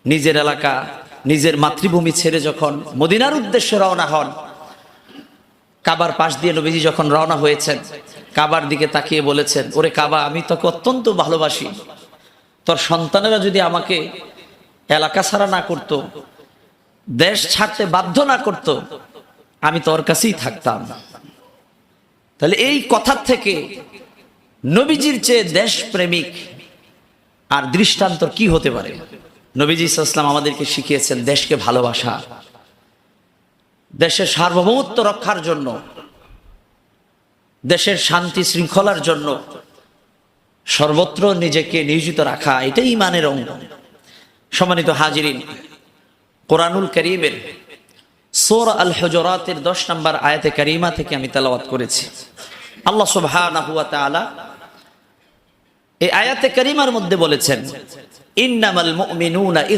নিজের এলাকা, নিজের মাতৃভূমি ছেড়ে যখন মদিনার উদ্দেশ্যে রওনা হন, কাবার পাশ দিয়ে নবীজি যখন রওনা হয়েছেন, কাবার দিকে তাকিয়ে বলেছেন, ওরে কাবা, আমি তোকে অত্যন্ত ভালোবাসি। তোর সন্তানেরা যদি আমাকে এলাকা ছাড়া না করত, দেশ ছাড়তে বাধ্য না করত, আমি তোর কাছেই থাকতাম। তাহলে এই কথার থেকে নবীজির চেয়ে দেশপ্রেমিক আর দৃষ্টান্ত কি হতে পারে? নবীজি সাল্লাল্লাহু আলাইহি ওয়াসাল্লাম আমাদেরকে শিখিয়েছেন দেশকে ভালোবাসা, দেশের সার্বভৌমত্ব রক্ষার জন্য, দেশের শান্তি শৃঙ্খলার জন্য সর্বত্র নিজেকে নিয়োজিত রাখা, এটাই ঈমানের অঙ্গ। সম্মানিত হাজিরিন, কোরআনুল কারীমের সূরা আল হুজুরাতের 10 নম্বর আয়াতে কারিমা থেকে আমি তেলাওয়াত করেছি। আল্লাহ সুবহানাহু ওয়া তাআলা এই আয়াতে কারিমার মধ্যে বলেছেন, ইন্নামাল মুমিনুনা